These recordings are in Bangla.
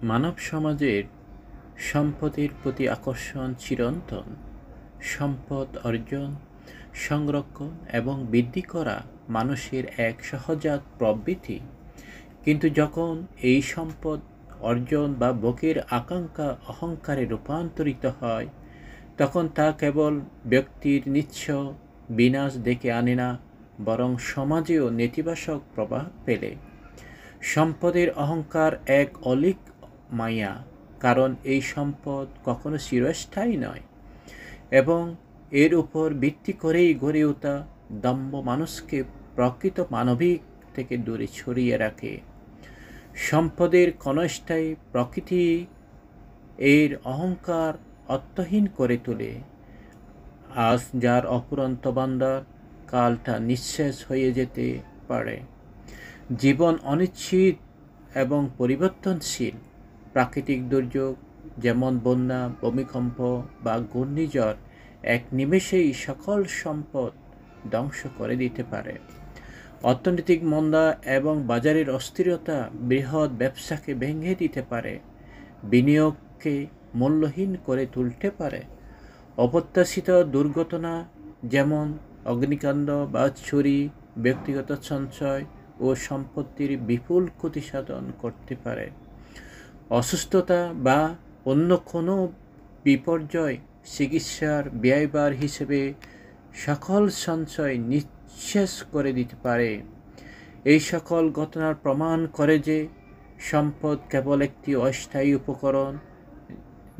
মানব সমাজের সম্পদের প্রতি আকর্ষণ চিরন্তন। সম্পদ অর্জন, সংরক্ষণ এবং বৃদ্ধি করা মানুষের এক সহজাত প্রবৃত্তি। কিন্তু যখন এই সম্পদ অর্জন বা ভোগের আকাঙ্ক্ষা অহংকারে রূপান্তরিত হয়, তখন তা কেবল ব্যক্তির নিঃস্ব বিনাশ ডেকে আনে না, বরং সমাজেও নেতিবাচক প্রভাব ফেলে। সম্পদের অহংকার এক অলীক মায়া, কারণ এই সম্পদ কখনো চিরস্থায়ী নয় এবং এর উপর ভিত্তি করেই গড়ে ওঠা দম্ভ মানুষকে প্রকৃত মানবিক থেকে দূরে ছড়িয়ে রাখে। সম্পদের ক্ষণস্থায়ী প্রকৃতি এর অহংকার অর্থহীন করে তোলে। আজ যার অফুরন্ত ভাণ্ডার, কাল তা নিঃশেষ হয়ে যেতে পারে। জীবন অনিশ্চিত এবং পরিবর্তনশীল। প্রাকৃতিক দুর্যোগ যেমন বন্যা, ভূমিকম্প বা ঘূর্ণিঝড় এক নিমেষেই সকল সম্পদ ধ্বংস করে দিতে পারে। অর্থনৈতিক মন্দা এবং বাজারের অস্থিরতা বৃহৎ ব্যবসাকে ভেঙে দিতে পারে, বিনিয়োগকে মূল্যহীন করে তুলতে পারে। অপ্রত্যাশিত দুর্ঘটনা যেমন অগ্নিকাণ্ড বা চুরি ব্যক্তিগত সঞ্চয় ও সম্পত্তির বিপুল ক্ষতি সাধন করতে পারে। অসুস্থতা বা অন্য কোনো বিপর্যয় চিকিৎসার ব্যয়ভার হিসেবে সকল সঞ্চয় নিঃশেষ করে দিতে পারে। এই সকল ঘটনার প্রমাণ করে যে সম্পদ কেবল একটি অস্থায়ী উপকরণ,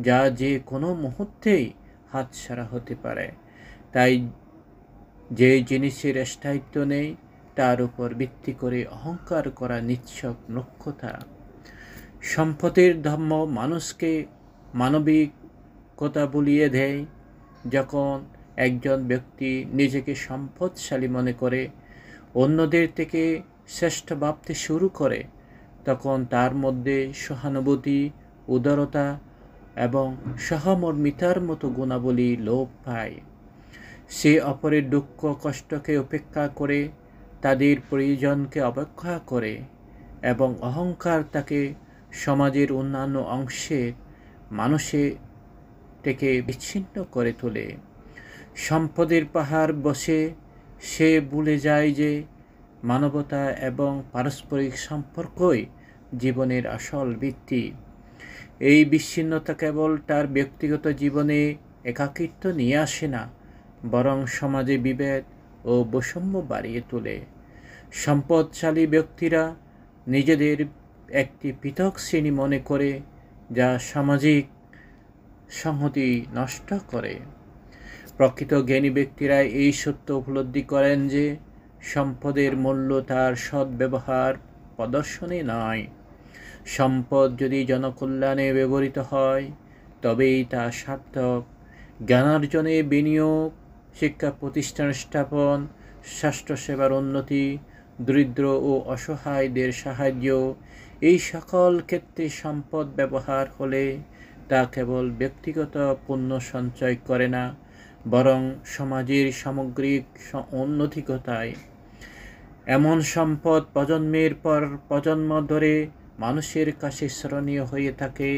যা যে কোনো মুহূর্তেই হাতছাড়া হতে পারে। তাই যে জিনিসের স্থায়িত্ব নেই তার উপর ভিত্তি করে অহংকার করা নিছক মূর্খতা। সম্পদের ধর্ম মানুষকে মানবিকতা ভুলিয়ে দেয়। যখন একজন ব্যক্তি নিজেকে সম্পদশালী মনে করে, অন্যদের থেকে শ্রেষ্ঠ ভাবতে শুরু করে, তখন তার মধ্যে সহানুভূতি, উদারতা এবং সহমর্মিতার মতো গুণাবলী লোপ পায়। সে অপরের দুঃখ কষ্টকে উপেক্ষা করে, তাদের প্রয়োজনকে অবজ্ঞা করে এবং অহংকার তাকে সমাজের অন্যান্য অংশের মানুষের থেকে বিচ্ছিন্ন করে তোলে। সম্পদের পাহাড় বসে সে ভুলে যায় যে মানবতা এবং পারস্পরিক সম্পর্কই জীবনের আসল ভিত্তি। এই বিচ্ছিন্নতা কেবল তার ব্যক্তিগত জীবনে একাকিত্ব নিয়ে আসে না, বরং সমাজে বিভেদ ও বৈষম্য বাড়িয়ে তোলে। সম্পদশালী ব্যক্তিরা নিজেদের একটি পৃথক শ্রেণী মনে করে, যা সামাজিক সংহতি নষ্ট করে। প্রকৃত জ্ঞানী ব্যক্তিরা এই সত্য উপলব্ধি করেন যে সম্পদের মূল্য তার সদ্ব্যবহার প্রদর্শনে নয়। সম্পদ যদি জনকল্যাণে ব্যবহৃত হয় তবেই তা সার্থক। জ্ঞানার্জনে বিনিয়োগ, শিক্ষা প্রতিষ্ঠান স্থাপন, স্বাস্থ্যসেবার উন্নতি, দরিদ্র ও অসহায়দের সাহায্য, এই সকল ক্ষেত্রে সম্পদ ব্যবহার হলে তা কেবল ব্যক্তিগত পুণ্য সঞ্চয় করে না, বরং সমাজের সামগ্রিক উন্নতি ঘটায়। এমন সম্পদ প্রজন্মের পর প্রজন্ম ধরে মানুষের কাছে স্মরণীয় হয়ে থাকে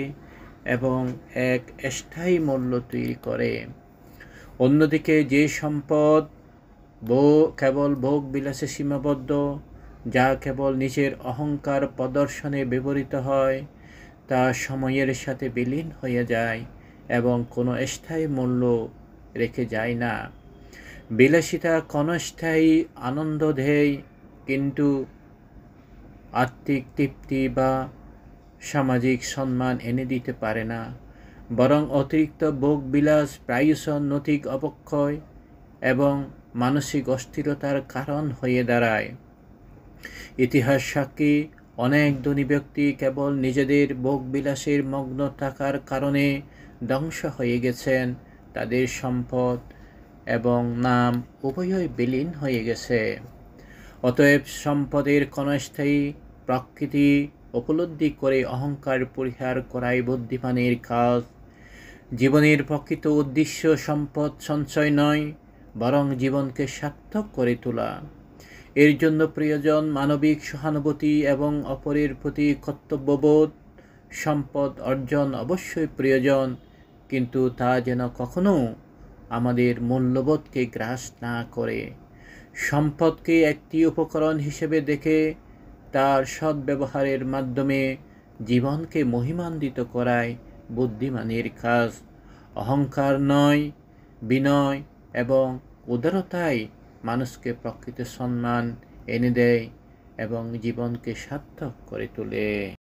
এবং এক স্থায়ী মূল্য তৈরি করে। অন্যদিকে যে সম্পদ কেবল ভোগ বিলাসে সীমাবদ্ধ, যা কেবল নিজের অহংকার প্রদর্শনে ব্যবহৃত হয়, তা সময়ের সাথে বিলীন হয়ে যায় এবং কোনো স্থায়ী মূল্য রেখে যায় না। বিলাসিতা ক্ষণস্থায়ী আনন্দ দেয়, কিন্তু আর্থিক তৃপ্তি বা সামাজিক সম্মান এনে দিতে পারে না। বরং অতিরিক্ত ভোগবিলাস প্রায়শই নৈতিক অবক্ষয় এবং মানসিক অস্থিরতার কারণ হয়ে দাঁড়ায়। ইতিহাস সাক্ষী, অনেক ধনী ব্যক্তি কেবল নিজেদের ভোগবিলাসের মগ্ন থাকার কারণে ধ্বংস হয়ে গেছেন। তাদের সম্পদ এবং নাম উভয়ই বিলীন হয়ে গেছে। অতএব সম্পদের ক্ষণস্থায়ী প্রকৃতি উপলব্ধি করে অহংকার পরিহার করাই বুদ্ধিমানের কাজ। জীবনের প্রকৃত উদ্দেশ্য সম্পদ সঞ্চয় নয়, বরং জীবনকে সার্থক করে তোলা। এর জন্য প্রয়োজন মানবিক সহানুভূতি এবং অপরের প্রতি কর্তব্যবোধ। সম্পদ অর্জন অবশ্যই প্রয়োজন, কিন্তু তা যেন কখনো আমাদের মূল্যবোধকে গ্রাস না করে। সম্পদকে একটি উপকরণ হিসেবে দেখে তার সদ্ব্যবহারের মাধ্যমে জীবনকে মহিমান্বিত করাই বুদ্ধিমানের কাজ। অহংকার নয়, বিনয় এবং উদারতাই মানুষকে প্রকৃত সম্মান এনে দেয় এবং জীবনকে সার্থক করে তোলে।